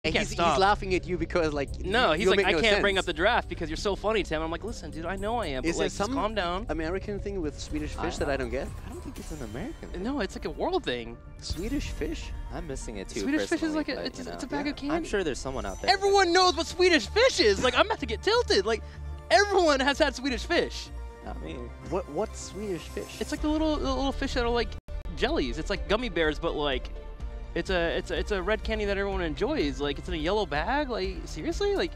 He's laughing at you because, like, no, he's like, I can't sense. bring up the draft because you're so funny, Tim. I'm like, listen, dude, I know I am, but like, just calm down. American thing with Swedish fish that I don't get? I don't think it's an American thing. No, it's like a world thing. Swedish fish? I'm missing it too. Swedish fish is like it's a bag of candy. I'm sure there's someone out there. Everyone knows what Swedish fish is. Like, I'm about to get tilted. Like, everyone has had Swedish fish. Not me. What's Swedish fish? It's like the little fish that are like jellies. It's like gummy bears, but like it's a red candy that everyone enjoys. Like, it's in a yellow bag. Like, seriously? Like,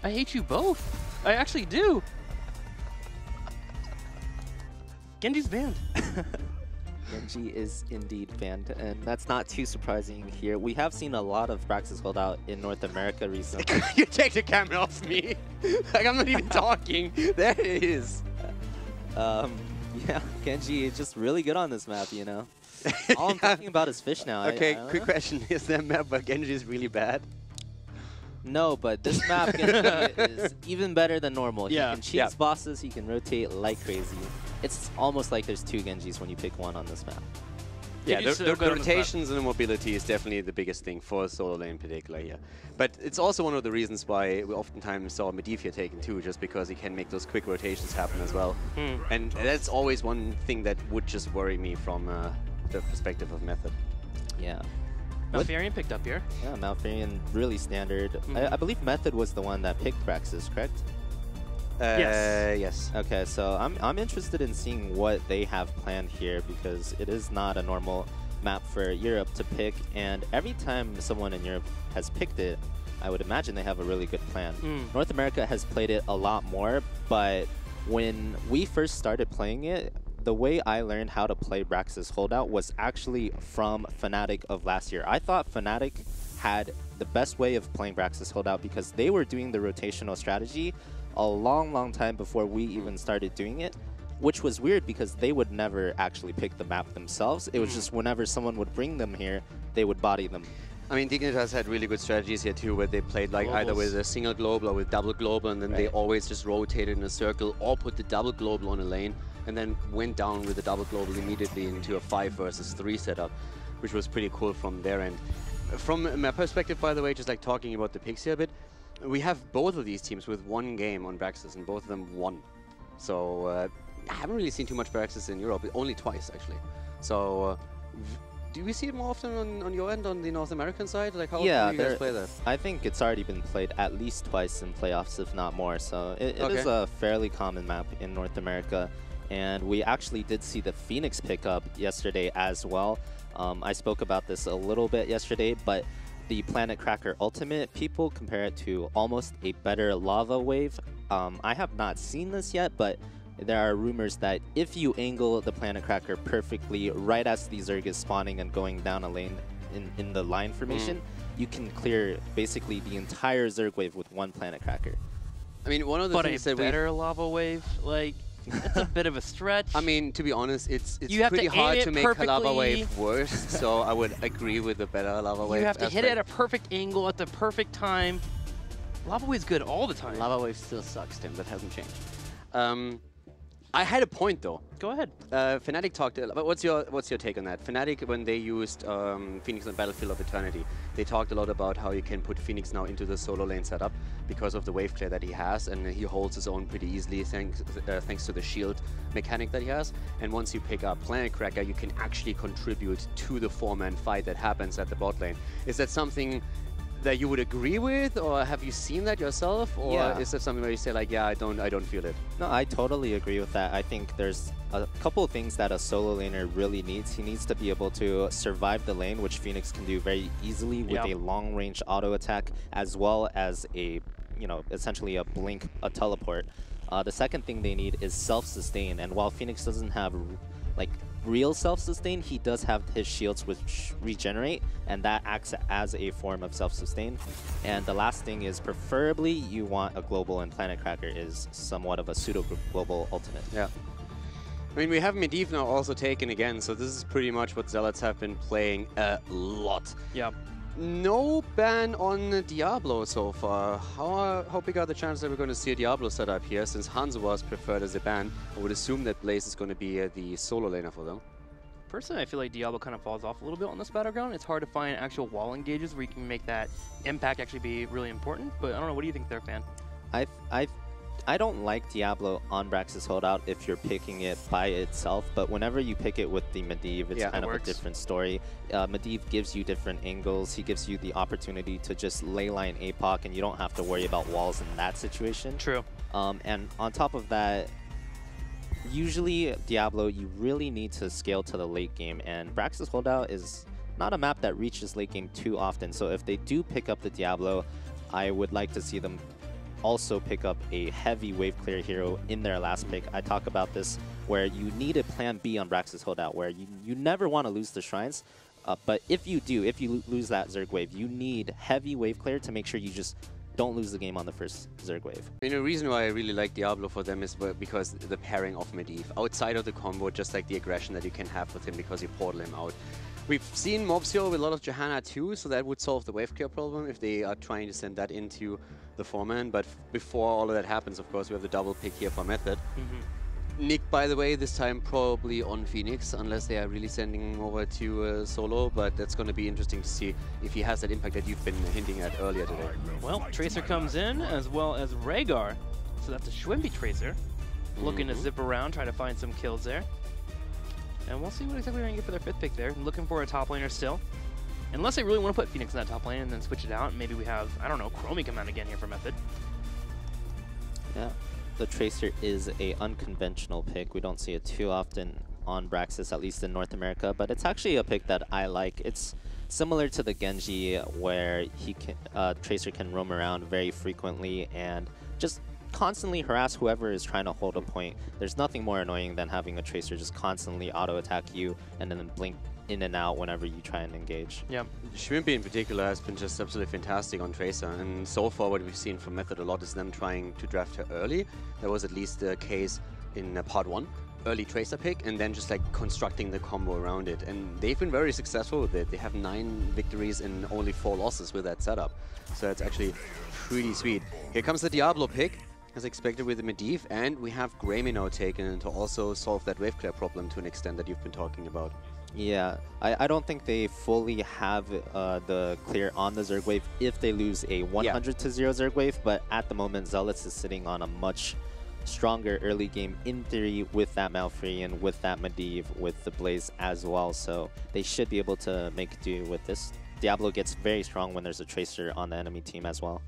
I hate you both. I actually do. Genji's banned. Genji is indeed banned, and that's not too surprising here. We have seen a lot of Braxis holdout in North America recently. You take the camera off me. Like, I'm not even talking. There it is. Yeah, Genji is just really good on this map, you know. All I'm thinking about is fish now. Okay, quick question. Is there a map where Genji is really bad? No, but this map Genji is even better than normal. Yeah. He can cheese bosses, he can rotate like crazy. It's almost like there's two Genjis when you pick one on this map. Yeah, the rotations and the mobility is definitely the biggest thing for solo lane in particular here. But it's also one of the reasons why we oftentimes saw Medivh here taken too, just because he can make those quick rotations happen as well. And that's always one thing that would just worry me from the perspective of Method. Yeah. Malfurion picked up here. Yeah, Malfurion, really standard. I believe Method was the one that picked Braxis, correct? Yes. Okay, so I'm interested in seeing what they have planned here, because it is not a normal map for Europe to pick, and every time someone in Europe has picked it, I would imagine they have a really good plan. North America has played it a lot more, but when we first started playing it, the way I learned how to play Braxis Holdout was actually from Fnatic of last year. I thought Fnatic had the best way of playing Braxis Holdout because they were doing the rotational strategy a long time before we even started doing it, which was weird because they would never actually pick the map themselves. It was just whenever someone would bring them here, they would body them. I mean, Dignitas had really good strategies here too, where they played like either with a single global or with double global, and then they always just rotated in a circle or put the double global on a lane, and then went down with the double global immediately into a 5 versus 3 setup, which was pretty cool from their end. From my perspective, by the way, just like talking about the picks here a bit, we have both of these teams with one game on Braxis, and both of them won. So I haven't really seen too much Braxis in Europe, only twice actually. So do we see it more often on your end, on the North American side? Like, how often do you guys play that? I think it's already been played at least twice in playoffs, if not more. So it is a fairly common map in North America. And we actually did see the Phoenix pick up yesterday as well. I spoke about this a little bit yesterday, but the Planet Cracker Ultimate, people compare it to almost a better lava wave. I have not seen this yet, but there are rumors that if you angle the Planet Cracker perfectly right as the Zerg is spawning and going down a lane in the line formation, you can clear basically the entire Zerg wave with one Planet Cracker. I mean, one of the things that better lava wave, like, it's a bit of a stretch. I mean, to be honest, it's pretty hard to make a lava wave worse, so I would agree with the better lava wave. You have to hit it at a perfect angle at the perfect time. Lava wave's good all the time. Lava wave still sucks, Tim. That hasn't changed. I had a point though. Go ahead. Fnatic talked. What's your take on that? Fnatic, when they used Phoenix on Battlefield of Eternity, they talked a lot about how you can put Phoenix now into the solo lane setup because of the wave clear that he has, and he holds his own pretty easily thanks to the shield mechanic that he has. And once you pick up Planet Cracker, you can actually contribute to the 4-man fight that happens at the bot lane. Is that something that you would agree with, or have you seen that yourself, or is that something where you say like, yeah, I don't feel it? No, I totally agree with that. I think there's a couple of things that a solo laner really needs. He needs to be able to survive the lane, which Phoenix can do very easily with a long-range auto attack, as well as a, essentially a blink, a teleport. The second thing they need is self-sustain, and while Phoenix doesn't have like real self-sustain, he does have his shields which regenerate, and that acts as a form of self-sustain. And the last thing is, preferably you want a global, and Planet Cracker is somewhat of a pseudo-global ultimate. Yeah. I mean, we have Medivh now also taken again, so this is pretty much what Zealots have been playing a lot. Yeah. No ban on Diablo so far. How big are the chances that we're going to see a Diablo setup here, since Hanzo was preferred as a ban? I would assume that Blaze is going to be the solo laner for them. Personally, I feel like Diablo kind of falls off a little bit on this battleground. It's hard to find actual wall engages where you can make that impact actually be really important. But I don't know, what do you think there, fan? I don't like Diablo on Brax's Holdout if you're picking it by itself, but whenever you pick it with the Medivh, it's kind of a different story. Medivh gives you different angles. He gives you the opportunity to just leyline APOC, and you don't have to worry about walls in that situation. True. And on top of that, usually Diablo, you really need to scale to the late game, and Brax's Holdout is not a map that reaches late game too often. So if they do pick up the Diablo, I would like to see them also pick up a heavy wave clear hero in their last pick. I talk about this where you need a plan B on Brax's Holdout, where you never want to lose the shrines, but if you lose that Zerg wave, you need heavy wave clear to make sure you just don't lose the game on the first Zerg wave. And the reason why I really like Diablo for them is because the pairing of Medivh. Outside of the combo, just like the aggression that you can have with him because you portal him out. We've seen Mobsio with a lot of Johanna too, so that would solve the wave clear problem if they are trying to send that into the foreman. But before all of that happens, of course, we have the double pick here for Method. Nick, by the way, this time probably on Phoenix, unless they are really sending him over to solo, but that's going to be interesting to see if he has that impact that you've been hinting at earlier today. Well, Tracer comes in, as well as Rhaegar, so that's a Schwimpy Tracer, looking to zip around, try to find some kills there. And we'll see what exactly we're going to get for their 5th pick there. Looking for a top laner still. Unless they really want to put Phoenix in that top lane and then switch it out, maybe we have, I don't know, Chromie come out again here for Method. Yeah. The Tracer is a unconventional pick. We don't see it too often on Braxis, at least in North America, but it's actually a pick that I like. It's similar to the Genji, where Tracer can roam around very frequently and just constantly harass whoever is trying to hold a point. There's nothing more annoying than having a Tracer just constantly auto-attack you and then blink in and out whenever you try and engage. Yeah. Schwimpy in particular has been just absolutely fantastic on Tracer, and so far what we've seen from Method a lot is them trying to draft her early. That was at least the case in part 1. Early Tracer pick, and then just like constructing the combo around it. And they've been very successful with it. They have 9 victories and only 4 losses with that setup. So that's actually pretty sweet. Here comes the Diablo pick, as expected with the Medivh, and we have Greymane now taken to also solve that wave clear problem to an extent that you've been talking about. Yeah, I don't think they fully have the clear on the Zerg wave if they lose a 100 to 0 Zerg wave, but at the moment Zealots is sitting on a much stronger early game in theory with that Malfurion, with that Medivh, with the Blaze as well, so they should be able to make do with this. Diablo gets very strong when there's a Tracer on the enemy team as well.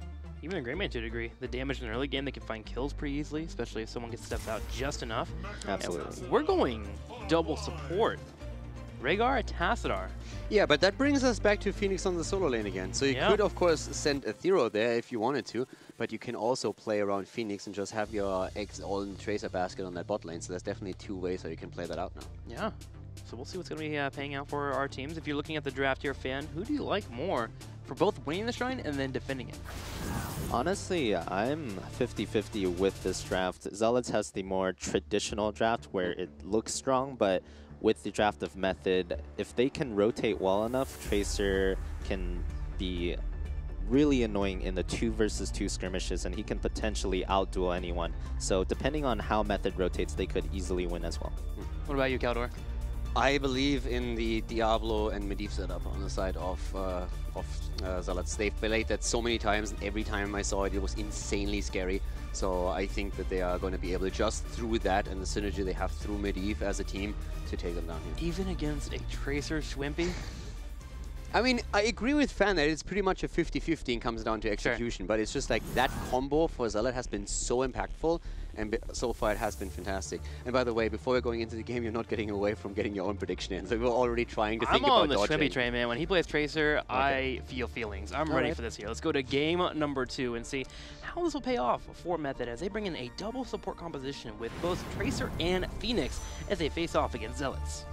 Even in Greymane to a degree. The damage in the early game, they can find kills pretty easily, especially if someone gets stepped out just enough. Absolutely. And we're going double support. Rhaegar, Tassadar. Yeah, but that brings us back to Phoenix on the solo lane again. So you could, of course, send a Thero there if you wanted to, but you can also play around Phoenix and just have your eggs all in the Tracer basket on that bot lane. So there's definitely 2 ways how you can play that out now. Yeah. So we'll see what's going to be paying out for our teams. If you're looking at the draft here, fan, who do you like more for both winning the shrine and then defending it? Honestly, I'm 50-50 with this draft. Zealots has the more traditional draft where it looks strong, but with the draft of Method, if they can rotate well enough, Tracer can be really annoying in the 2 versus 2 skirmishes, and he can potentially outduel anyone. So depending on how Method rotates, they could easily win as well. What about you, Caldor? I believe in the Diablo and Medivh setup on the side of Zealots. They've played that so many times, and every time I saw it, it was insanely scary. So I think that they are going to be able to, just through that and the synergy they have through Medivh as a team, to take them down here. Even against a Tracer Schwimpy? I mean, I agree with Fan that it's pretty much a 50-50 and comes down to execution, but it's just like that combo for Zealot has been so impactful, and so far it has been fantastic. And by the way, before we're going into the game, you're not getting away from getting your own prediction in, so we're already trying to think about I'm on the dodging. Schwimpy train, man. When he plays Tracer, I feel feelings. I'm ready for this here. Let's go to game number 2 and see how this will pay off for Method as they bring in a double support composition with both Tracer and Phoenix as they face off against Zealots.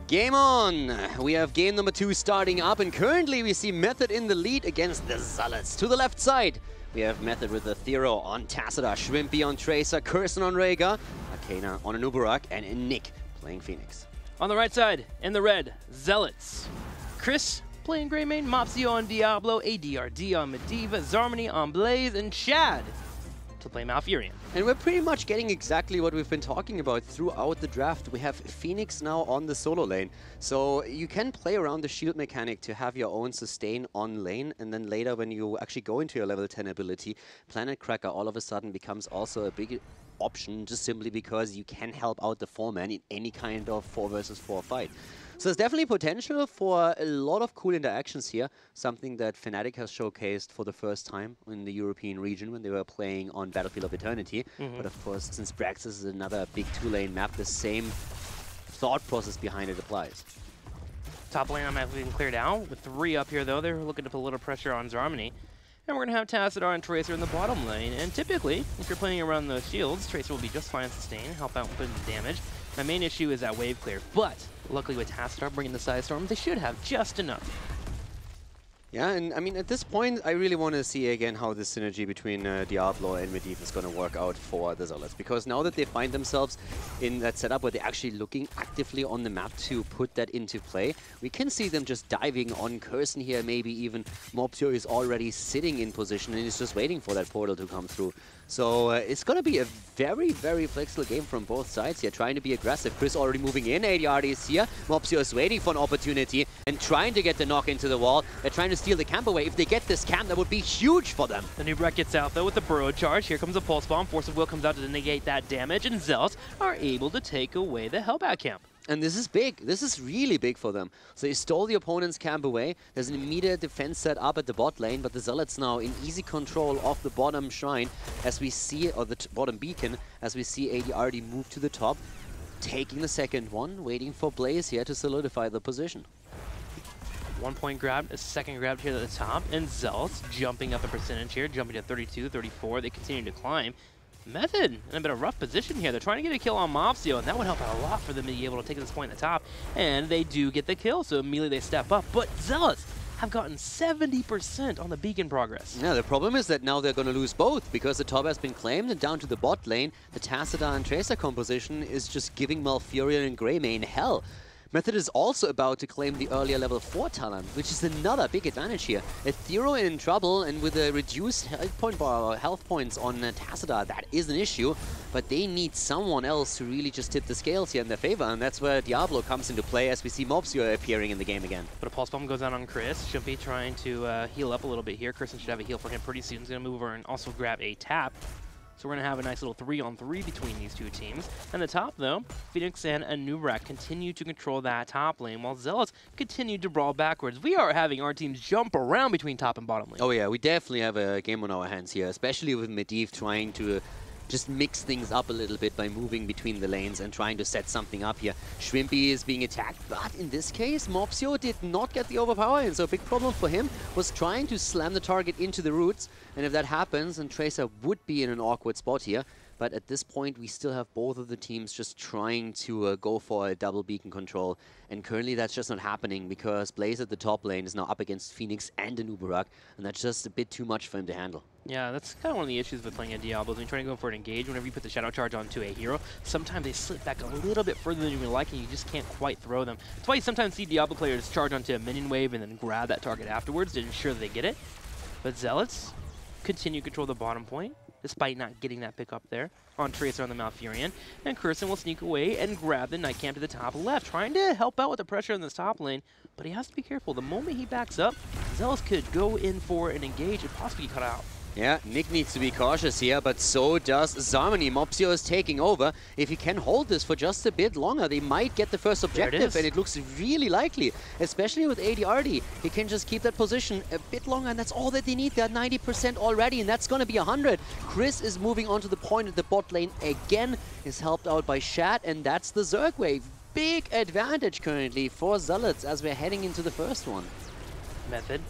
Game on! We have game number 2 starting up, and currently we see Method in the lead against the Zealots. To the left side, we have Method with the Thero on Tassadar, Schwimpy on Tracer, Curson on Rhaegar, Arcana on Anubarak, and Nick playing Phoenix. On the right side, in the red, Zealots. Chris playing Greymane, Mopsio on Diablo, ADRD on Medivh, Zarmony on Blaze, and Chad to play Malfurion. And we're pretty much getting exactly what we've been talking about throughout the draft. We have Phoenix now on the solo lane. So you can play around the shield mechanic to have your own sustain on lane. And then later when you actually go into your level 10 ability, Planet Cracker all of a sudden becomes also a big option just simply because you can help out the 4-man in any kind of 4 versus 4 fight. So there's definitely potential for a lot of cool interactions here, something that Fnatic has showcased for the first time in the European region when they were playing on Battlefield of Eternity. But of course, since Braxis is another big 2-lane map, the same thought process behind it applies. Top lane I'm being cleared out. With 3 up here though, they're looking to put a little pressure on Zarmany. And we're going to have Tassadar and Tracer in the bottom lane. And typically, if you're playing around those shields, Tracer will be just fine in sustain, help out with the damage. My main issue is that wave clear, but luckily with Tassadar bringing the side storm, they should have just enough. Yeah, and I mean, at this point, I really want to see again how the synergy between Diablo and Medivh is going to work out for the Zealots. Because now that they find themselves in that setup where they're actually looking actively on the map to put that into play, we can see them just diving on Curson here. Maybe even Mopsio is already sitting in position and is just waiting for that portal to come through. So it's going to be a very, very flexible game from both sides here, trying to be aggressive. Chris already moving in, ADR is here. Mopsio is waiting for an opportunity and trying to get the knock into the wall. They're trying to steal the camp away. If they get this camp, that would be huge for them. The new Breck gets out though with the burrow charge. Here comes a pulse bomb. Force of Will comes out to negate that damage, and Zealots are able to take away the Hellbat camp. And this is big. This is really big for them. So they stole the opponent's camp away. There's an immediate defense set up at the bot lane, but the Zealots now in easy control of the bottom shrine as we see, or the bottom beacon, as we see ADRD move to the top, taking the second one, waiting for Blaze here to solidify the position. 1 point grab, a second grab here at the top, and Zealots jumping up a percentage here, jumping to 32, 34. They continue to climb. Method in a bit of rough position here. They're trying to get a kill on Mopsio, and that would help out a lot for them to be able to take this point at the top. And they do get the kill, so immediately they step up. But Zealots have gotten 70% on the beacon progress. Yeah, the problem is that now they're going to lose both because the top has been claimed, and down to the bot lane, the Tassadar and Tracer composition is just giving Malfurion and Greymane hell. Method is also about to claim the earlier level 4 talent, which is another big advantage here. Ethereal in trouble, and with a reduced health point bar or health points on Tassadar, that is an issue. But they need someone else to really just tip the scales here in their favor, and that's where Diablo comes into play as we see Mopsio appearing in the game again. But a pulse bomb goes out on Chris. Should be trying to heal up a little bit here. Kirsten should have a heal for him pretty soon. He's going to move over and also grab a tap. So we're going to have a nice little 3-on-3 between these two teams. And the top, though, Phoenix and Anubrak continue to control that top lane, while Zealots continue to brawl backwards. We are having our teams jump around between top and bottom lane. Oh yeah, we definitely have a game on our hands here, especially with Medivh trying to just mix things up a little bit by moving between the lanes and trying to set something up here. Shrimpy is being attacked, but in this case, Mopsio did not get the overpower, and so a big problem for him was trying to slam the target into the roots, and if that happens, then Tracer would be in an awkward spot here. But at this point, we still have both of the teams just trying to go for a double beacon control. And currently, that's just not happening because Blaze at the top lane is now up against Phoenix and Anubrak, and that's just a bit too much for him to handle. Yeah, that's kind of one of the issues with playing a Diablo. When you're trying to go for an engage, whenever you put the Shadow Charge onto a hero, sometimes they slip back a little bit further than you would like, and you just can't quite throw them. That's why you sometimes see Diablo players charge onto a minion wave and then grab that target afterwards to ensure that they get it. But Zealots continue to control the bottom point, despite not getting that pick up there on Tracer on the Malfurion. And Curson will sneak away and grab the Night Camp to the top left, trying to help out with the pressure in this top lane, but he has to be careful. The moment he backs up, Zealots could go in for an engage and possibly cut out. Yeah, Nick needs to be cautious here, but so does Zarmany. Mopsio is taking over. If he can hold this for just a bit longer, they might get the first objective, and it looks really likely, especially with ADRD. He can just keep that position a bit longer, and that's all that they need. They're 90% already, and that's going to be 100. Chris is moving on to the point at the bot lane again, is helped out by Shat, and that's the Zerg wave. Big advantage currently for Zealots as we're heading into the first one. Method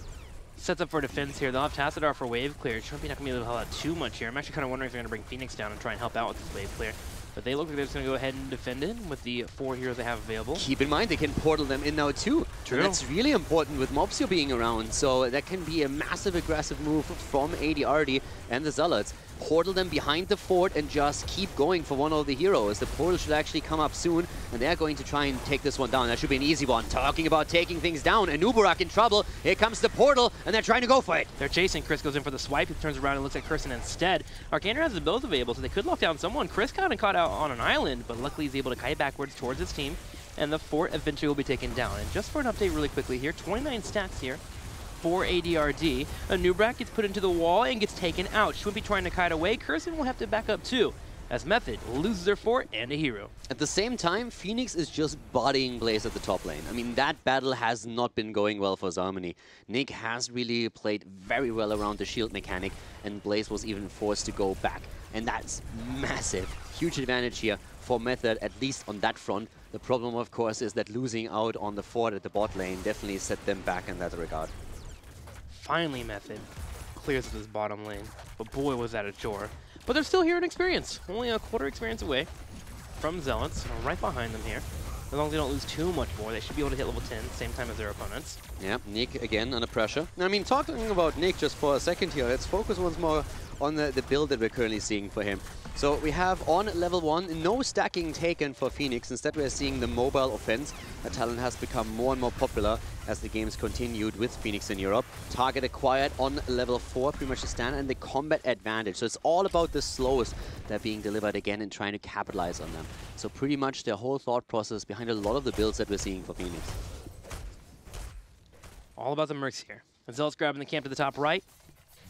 sets up for defense here. They'll have Tassadar for wave clear. Shrimpy not going to be able to help out too much here. I'm actually kind of wondering if they're going to bring Phoenix down and try and help out with this wave clear. But they look like they're just going to go ahead and defend it with the 4 heroes they have available. Keep in mind, they can portal them in now too. True. And that's really important with Mopsio being around. So that can be a massive aggressive move from ADRD and the Zealots. Portal them behind the fort and just keep going for one of the heroes. The portal should actually come up soon, and they're going to try and take this one down. That should be an easy one. Talking about taking things down, and Uburak in trouble. Here comes the portal, and they're trying to go for it. They're chasing. Chris goes in for the swipe. He turns around and looks at Kirsten instead. Arcaner has the both available, so they could lock down someone. Chris kind of caught out on an island, but luckily he's able to kite backwards towards his team, and the fort eventually will be taken down. And just for an update really quickly here, 29 stacks here for ADRD. A Nubrak gets put into the wall and gets taken out. Shwimpy trying to kite away. Kirsten will have to back up too, as Method loses their fort and a hero. At the same time, Phoenix is just bodying Blaze at the top lane. I mean, that battle has not been going well for Zarmany. Nick has really played very well around the shield mechanic, and Blaze was even forced to go back. And that's massive. Huge advantage here for Method, at least on that front. The problem, of course, is that losing out on the fort at the bot lane definitely set them back in that regard. Finally, Method clears this bottom lane, but boy, was that a chore. But they're still here in experience, only a quarter experience away from Zealots, right behind them here. As long as they don't lose too much more, they should be able to hit level 10, same time as their opponents. Yeah, Nick again under pressure. I mean, talking about Nick just for a second here, let's focus once more on the build that we're currently seeing for him. So we have on level 1, no stacking taken for Phoenix. Instead, we're seeing the mobile offense. The talent has become more and more popular as the games continued with Phoenix in Europe. Target acquired on level 4, pretty much the standard, and the combat advantage. So it's all about the slows that are being delivered again and trying to capitalize on them. So pretty much the whole thought process behind a lot of the builds that we're seeing for Phoenix. All about the Mercs here. Zealots grabbing the camp to the top right.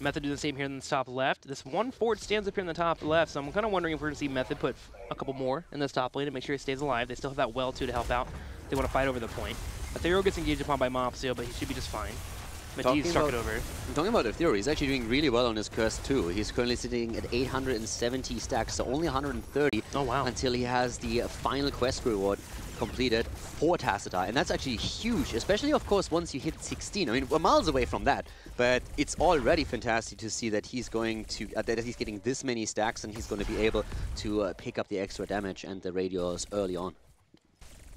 Method do the same here in the top left. This one fort stands up here in the top left, so I'm kind of wondering if we're going to see Method put a couple more in this top lane to make sure he stays alive. They still have that well, too, to help out. They want to fight over the point. Ethereal gets engaged upon by Mopsio, but he should be just fine. Matisse struck it over. Talking about Ethereal, he's actually doing really well on his curse, too. He's currently sitting at 870 stacks, so only 130 until he has the final quest reward completed for Tacita, and that's actually huge, especially, of course, once you hit 16. I mean, we're miles away from that, but it's already fantastic to see that he's going to, that he's getting this many stacks, and he's going to be able to pick up the extra damage and the radios early on.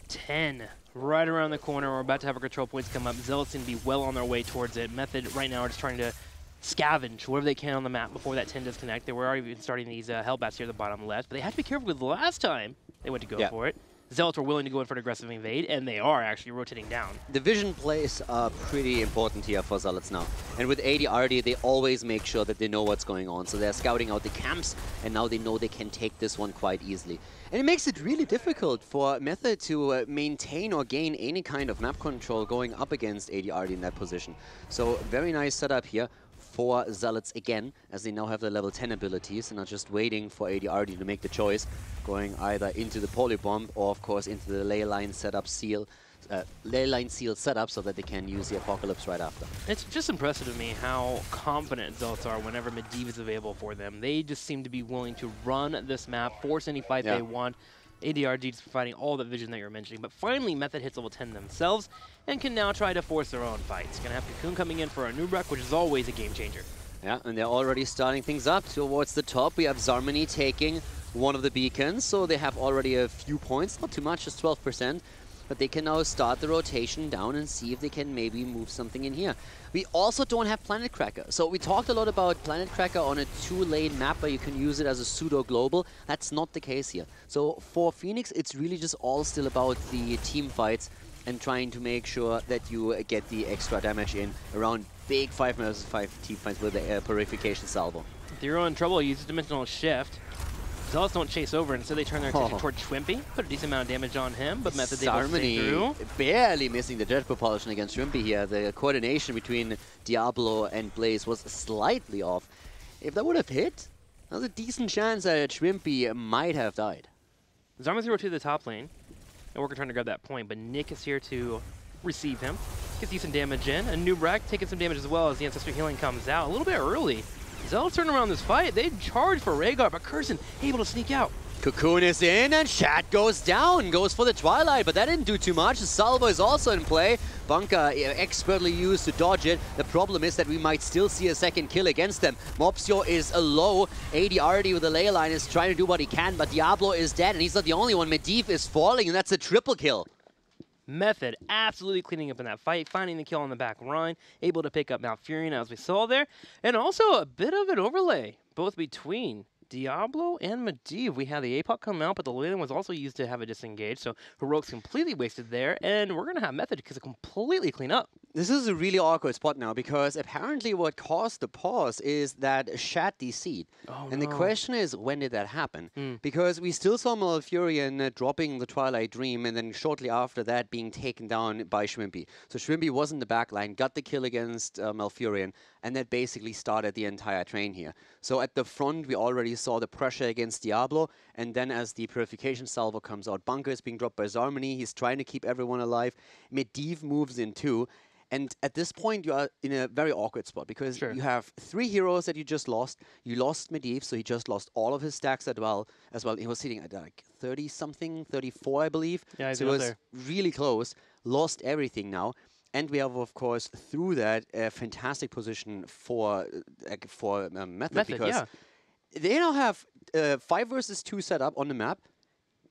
10 right around the corner. We're about to have our control points come up. Zealots seem to be well on their way towards it. Method right now are just trying to scavenge whatever they can on the map before that 10 disconnect. They were already starting these Hellbats here at the bottom left, but they had to be careful with the last time they went to go for it. Zealots were willing to go in for an aggressive invade, and they are actually rotating down. The vision plays are pretty important here for Zealots now. And with ADRD, they always make sure that they know what's going on. So they're scouting out the camps, and now they know they can take this one quite easily. And it makes it really difficult for Method to maintain or gain any kind of map control going up against ADRD in that position. So very nice setup here for Zealots again, as they now have the level 10 abilities and are just waiting for ADRD to make the choice, going either into the polybomb or, of course, into the ley line setup seal, setup, so that they can use the Apocalypse right after. It's just impressive to me how confident Zealots are whenever Medivh is available for them. They just seem to be willing to run this map, force any fight they want. ADRD is providing all the vision that you're mentioning, but finally Method hits level 10 themselves and can now try to force their own fights. Gonna have Cocoon coming in for a Nubrak, which is always a game changer. Yeah, and they're already starting things up towards the top. We have Zarmany taking one of the beacons, so they have already a few points, not too much, just 12%. But they can now start the rotation down and see if they can maybe move something in here. We also don't have Planet Cracker. So we talked a lot about Planet Cracker on a 2-lane map where you can use it as a pseudo-global. That's not the case here. So for Phoenix, it's really just all still about the team fights and trying to make sure that you get the extra damage in around big 5v5 team fights with the Purification Salvo. If you're in trouble, use Dimensional Shift. Zealots don't chase over, instead they turn their attention toward Shwimpy. Put a decent amount of damage on him, but Method able to stay through. Barely missing the jet propulsion against Shwimpy here. The coordination between Diablo and Blaze was slightly off. If that would have hit, there's a decent chance that Shwimpy might have died. Zarma's here to the top lane, and we're trying to grab that point, but Nick is here to receive him. Gets decent damage in. And Nubrak taking some damage as well as the Ancestor Healing comes out a little bit early. Zealots turn around this fight. They charge for Rhaegar, but Kirsten able to sneak out. Cocoon is in, and Shat goes down, goes for the Twilight, but that didn't do too much. The salvo is also in play. Bunker expertly used to dodge it. The problem is that we might still see a second kill against them. Mopsio is low. ADRD with the ley line is trying to do what he can, but Diablo is dead, and he's not the only one. Medivh is falling, and that's a triple kill. Method absolutely cleaning up in that fight, finding the kill on the back line, able to pick up Malfurion as we saw there, and also a bit of an overlay, both between Diablo and Medivh. We had the APOC come out, but the ley line was also used to have a disengage, so Heroic's completely wasted there, and we're going to have Method because it completely clean up. This is a really awkward spot now, because apparently what caused the pause is that Shat DC'd. Oh, and no. the question is, when did that happen? Because we still saw Malfurion dropping the Twilight Dream, and then shortly after that being taken down by Shrimpy. So Shrimpy was in the back line, got the kill against Malfurion, and that basically started the entire train here. So at the front, we already saw the pressure against Diablo, and then as the Purification Salvo comes out, Bunker is being dropped by Zarmony. He's trying to keep everyone alive. Medivh moves in too. And at this point, you are in a very awkward spot, because you have 3 heroes that you just lost. You lost Medivh, so he just lost all of his stacks as well. He was sitting at like 30-something, 34, I believe. Yeah, so it was really close. Lost everything now. And we have, of course, through that, a fantastic position for Method, because they now have 5 versus 2 set up on the map,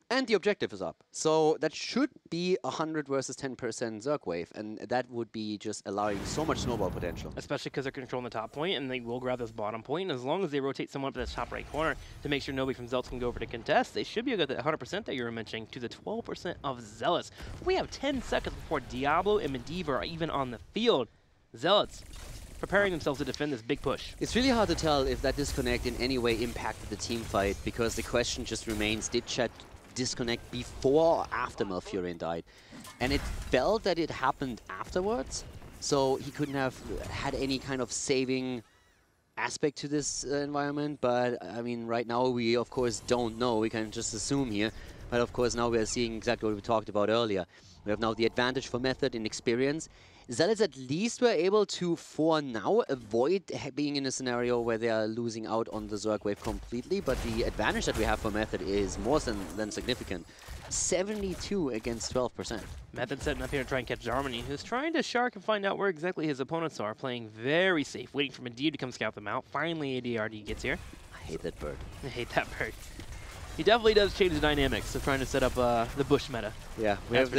and the objective is up. So that should be 100 versus 10% Zerg wave, and that would be just allowing so much snowball potential. Especially because they're controlling the top point, and they will grab this bottom point. And as long as they rotate someone up to this top right corner to make sure nobody from Zealots can go over to contest, they should be able to get that 100% that you were mentioning to the 12% of Zealots. We have 10 seconds before Diablo and Medivh are even on the field. Zealots preparing themselves to defend this big push. It's really hard to tell if that disconnect in any way impacted the team fight, because the question just remains, did Chat disconnect before or after Malfurion died? And it felt that it happened afterwards, so he couldn't have had any kind of saving aspect to this environment. But I mean, right now we of course don't know, we can just assume here. But of course now we are seeing exactly what we talked about earlier. We have now the advantage for Method in experience. Zealots at least were able to, for now, avoid being in a scenario where they are losing out on the Zerg wave completely, but the advantage that we have for Method is more than significant. 72 against 12%. Method setting up here to try and catch Zarmony, who's trying to shark and find out where exactly his opponents are, playing very safe, waiting for Medivh to come scout them out. Finally, ADRD gets here. I hate that bird. I hate that bird. He definitely does change the dynamics of trying to set up the bush meta. Yeah, we have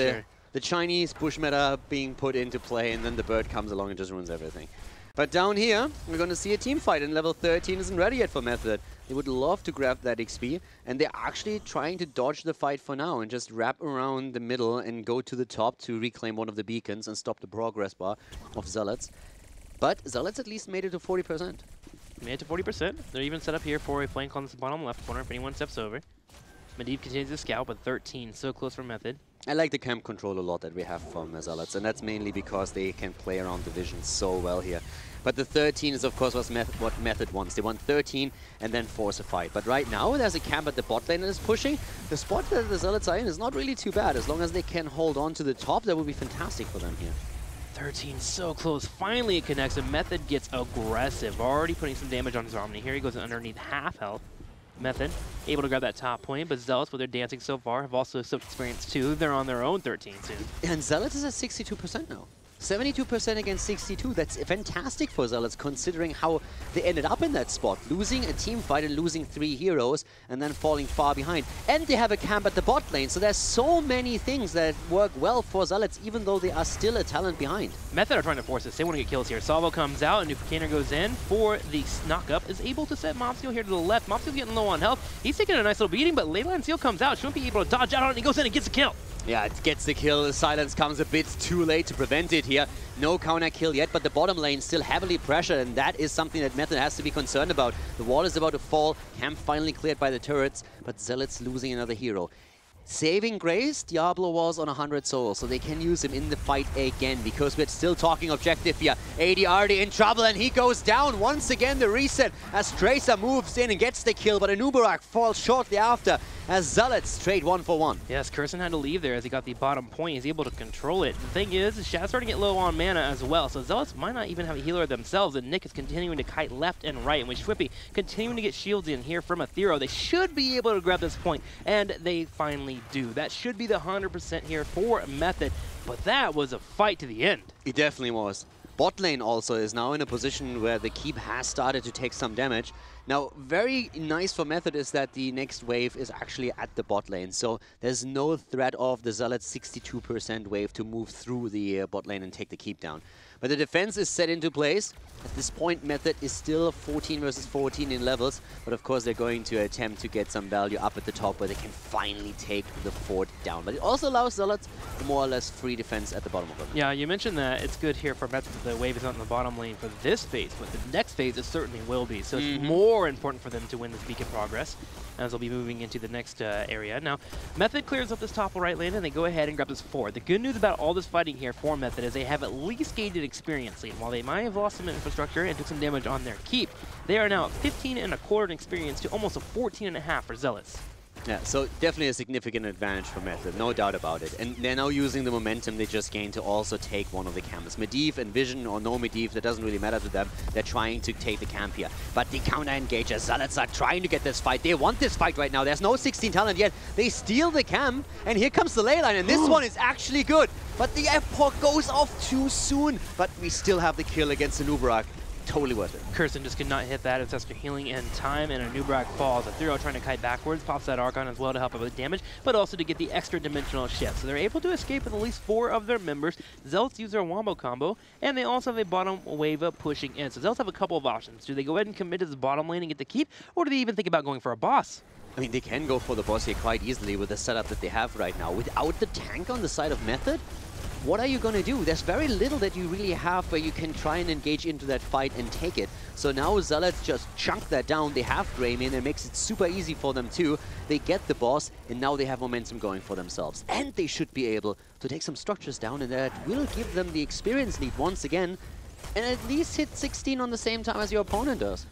the Chinese bush meta being put into play, and then the bird comes along and just ruins everything. But down here, we're going to see a team fight, and level 13 isn't ready yet for Method. They would love to grab that XP, and they're actually trying to dodge the fight for now and just wrap around the middle and go to the top to reclaim one of the beacons and stop the progress bar of Zealots. But Zealots at least made it to 40%. Made it to 40%. They're even set up here for a flank on this bottom left corner if anyone steps over. Medivh continues to scout, but 13, so close for Method. I like the camp control a lot that we have from Zealots, and that's mainly because they can play around divisions so well here. But the 13 is, of course, what Method wants. They want 13 and then force a fight. But right now, there's a camp at the bot lane that is pushing. The spot that the Zealots are in is not really too bad. As long as they can hold on to the top, that would be fantastic for them here. 13 so close. Finally, it connects, and Method gets aggressive. Already putting some damage on Zarmony. Here he goes underneath half health. Method able to grab that top point, but Zealots, with their dancing so far, have also soaked experience too. They're on their own 13 soon. And Zealots is at 62% now. 72% against 62. That's fantastic for Zealots, considering how they ended up in that spot. Losing a team fight and losing 3 heroes and then falling far behind. And they have a camp at the bot lane, so there's so many things that work well for Zealots, even though they are still a talent behind. Method are trying to force this. They want to get kills here. Salvo comes out, and Nupicaner goes in for the knock-up. Is able to set Mopsio here to the left. Mopsio's getting low on health. He's taking a nice little beating, but Leyline Seal comes out. Shouldn't be able to dodge out on it, and he goes in and gets a kill. Yeah, it gets the kill. The silence comes a bit too late to prevent it here. No counter kill yet, but the bottom lane still heavily pressured, and that is something that Method has to be concerned about. The wall is about to fall. Camp finally cleared by the turrets, but Zealots losing another hero. Saving grace, Diablo was on 100 souls, so they can use him in the fight again, because we're still talking objective here. ADRD in trouble, and he goes down once again. The reset as Tracer moves in and gets the kill, but Anubarak falls shortly after as Zealots trade 1 for 1. Yes, Curson had to leave there as he got the bottom point. He's able to control it. The thing is, Shad's starting to get low on mana as well, so Zealots might not even have a healer themselves, and Nick is continuing to kite left and right, and with Schwippy continuing to get shields in here from Athero, they should be able to grab this point, and they finally do. That should be the 100% here for Method. but that was a fight to the end. It definitely was. Bot lane also is now in a position where the keep has started to take some damage. Now, very nice for Method is that the next wave is actually at the bot lane, so there's no threat of the Zealots 62% wave to move through the bot lane and take the keep down. But the defense is set into place. At this point, Method is still 14 versus 14 in levels, but of course they're going to attempt to get some value up at the top where they can finally take the fort down. But it also allows Zealots more or less free defense at the bottom of it. Yeah, you mentioned that it's good here for Method that the wave is not in the bottom lane for this phase, but the next phase it certainly will be. So it's more important for them to win this beacon progress, as they'll be moving into the next area. Now, Method clears up this top right lane, and they go ahead and grab this fort. The good news about all this fighting here for Method is they have at least gained an experience lead. While they might have lost some infrastructure and took some damage on their keep, they are now at 15.25 in experience to almost a 14.5 for Zealots. Yeah, so definitely a significant advantage for Method, no doubt about it. And they're now using the momentum they just gained to also take one of the camps. Medivh and Vision or no Medivh, that doesn't really matter to them. They're trying to take the camp here. But the counter-engager, Zealots are trying to get this fight. They want this fight right now. There's no 16 talent yet. They steal the camp, and here comes the ley line, and this one is actually good. But the Epoch goes off too soon. But we still have the kill against the Nubarak. Totally worth it. Kirsten just could not hit that Ancestor healing in time, and a Nubrak falls. A Thero trying to kite backwards, pops that Archon as well to help out with damage, but also to get the extra dimensional shift. So they're able to escape with at least 4 of their members. Zealots use their wombo combo, and they also have a bottom wave up pushing in. So Zealots have a couple of options. Do they go ahead and commit to this bottom lane and get the keep, or do they even think about going for a boss? I mean, they can go for the boss here quite easily with the setup that they have right now. Without the tank on the side of Method, what are you going to do? There's very little that you really have where you can try and engage into that fight and take it. So now Zealots just chunk that down. They have Greymin, and it makes it super easy for them too. They get the boss, and now they have momentum going for themselves. And they should be able to take some structures down, and that will give them the experience lead once again, and at least hit 16 on the same time as your opponent does.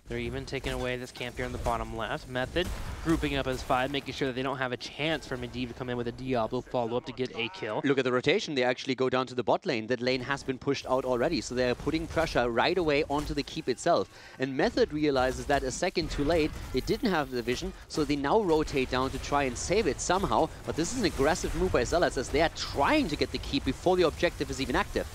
They're even taking away this camp here on the bottom left. Method grouping up as 5, making sure that they don't have a chance for Medivh to come in with a Diablo follow-up to get a kill. Look at the rotation. They actually go down to the bot lane. That lane has been pushed out already, so they're putting pressure right away onto the keep itself. And Method realizes that a second too late, they didn't have the vision, so they now rotate down to try and save it somehow. But this is an aggressive move by Zealots as they are trying to get the keep before the objective is even active.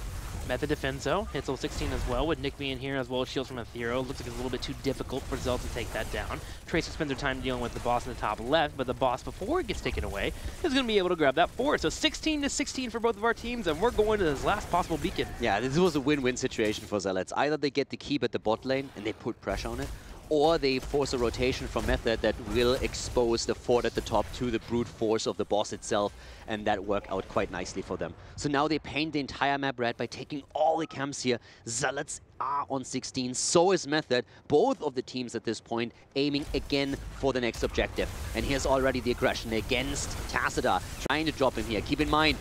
Method defends though, hits level 16 as well, with Nick being here as well as shields from a Thero. Looks like it's a little bit too difficult for Zealots to take that down. Tracer spends their time dealing with the boss in the top left, but the boss, before it gets taken away, is going to be able to grab that fort. So 16-16 for both of our teams, and we're going to this last possible beacon. Yeah, this was a win-win situation for Zealots. Either they get the keep at the bot lane and they put pressure on it, or they force a rotation from Method that will expose the fort at the top to the brute force of the boss itself, and that worked out quite nicely for them. So now they paint the entire map red by taking all the camps here. Zealots are on 16, so is Method. Both of the teams at this point aiming again for the next objective. And here's already the aggression against Tassadar, trying to drop him here. Keep in mind,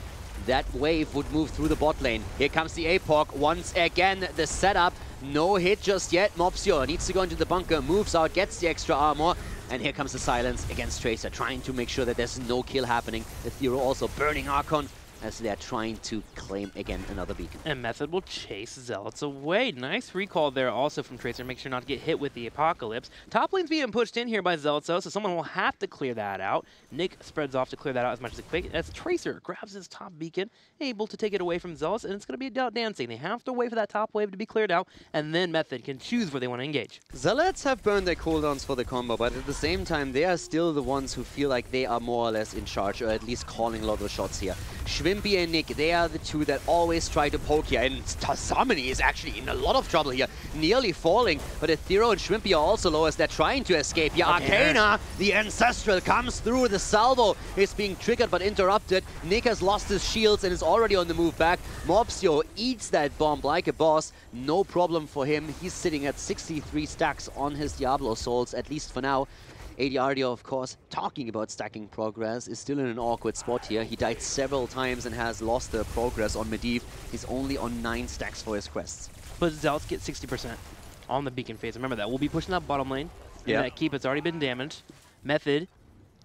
that wave would move through the bot lane. Here comes the Apoc. Once again, the setup. No hit just yet. Mopsio needs to go into the bunker, moves out, gets the extra armor. And here comes the silence against Tracer, trying to make sure that there's no kill happening. The Thero also burning Archon as they're trying to claim again another beacon. And Method will chase Zealots away. Nice recall there also from Tracer. Make sure not to get hit with the Apocalypse. Top lane's being pushed in here by Zealots though, so someone will have to clear that out. Nick spreads off to clear that out as much as quick as Tracer grabs his top beacon, able to take it away from Zealots, and it's going to be dancing. They have to wait for that top wave to be cleared out, and then Method can choose where they want to engage. Zealots have burned their cooldowns for the combo, but at the same time, they are still the ones who feel like they are more or less in charge, or at least calling a lot of the shots here. Schwimpy and Nick, they are the two that always try to poke here, and Tassamani is actually in a lot of trouble here, nearly falling, but Thero and Schwimpy are also low as they're trying to escape. Yeah, Arcana, the Ancestral, comes through. The salvo is being triggered but interrupted. Nick has lost his shields and is already on the move back. Mopsio eats that bomb like a boss. No problem for him. He's sitting at 63 stacks on his Diablo souls, at least for now. ADRDO, of course, talking about stacking progress, is still in an awkward spot here. He died several times and has lost the progress on Medivh. He's only on 9 stacks for his quests. But Zealots get 60% on the beacon phase. Remember that. We'll be pushing that bottom lane. Yeah. That keep, it's already been damaged. Method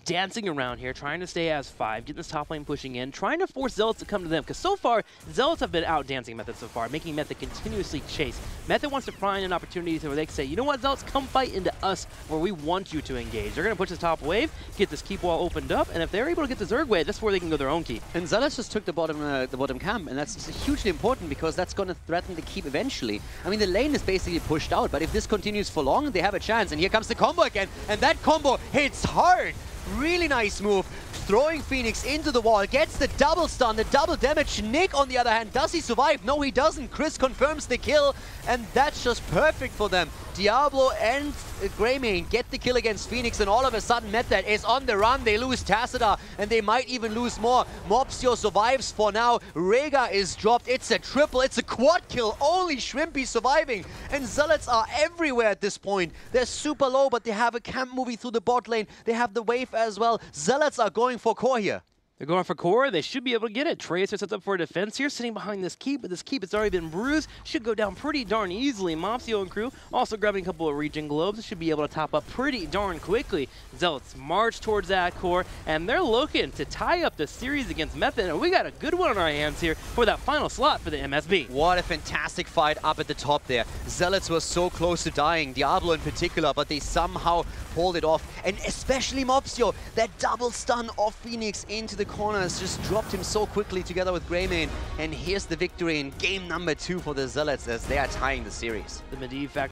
dancing around here, trying to stay as 5, getting this top lane pushing in, trying to force Zealots to come to them, because so far, Zealots have been out-dancing Method so far, making Method continuously chase. Method wants to find an opportunity where they can say, you know what, Zealots, come fight into us where we want you to engage. They're going to push this top wave, get this keep wall opened up, and if they're able to get the Zerg wave, that's where they can go their own keep. And Zealots just took the bottom camp, and that's hugely important because that's going to threaten the keep eventually. I mean, the lane is basically pushed out, but if this continues for long, they have a chance. And here comes the combo again, and that combo hits hard. Really nice move. Throwing Phoenix into the wall, gets the double stun, the double damage. Nick, on the other hand, does he survive? No, he doesn't. Chris confirms the kill, and that's just perfect for them. Diablo and Greymane get the kill against Phoenix, and all of a sudden Method is on the run. They lose Tacita, and they might even lose more. Mopsio survives for now. Rega is dropped. It's a triple. It's a quad kill. Only Shrimpy surviving, and Zealots are everywhere at this point. They're super low, but they have a camp moving through the bot lane. They have the wave as well. Zealots are going for core here. They're going for core. They should be able to get it. Tracer sets up for a defense here, sitting behind this keep, but this keep has already been bruised. Should go down pretty darn easily. Mopsio and crew also grabbing a couple of regen globes. Should be able to top up pretty darn quickly. Zealots march towards that core, and they're looking to tie up the series against Method, and we got a good one on our hands here for that final slot for the MSB. What a fantastic fight up at the top there. Zealots were so close to dying, Diablo in particular, but they somehow pulled it off. And especially Mopsio, that double stun of Phoenix into the corners just dropped him so quickly together with Greymane. And here's the victory in game number 2 for the Zealots as they are tying the series. The Medivh factor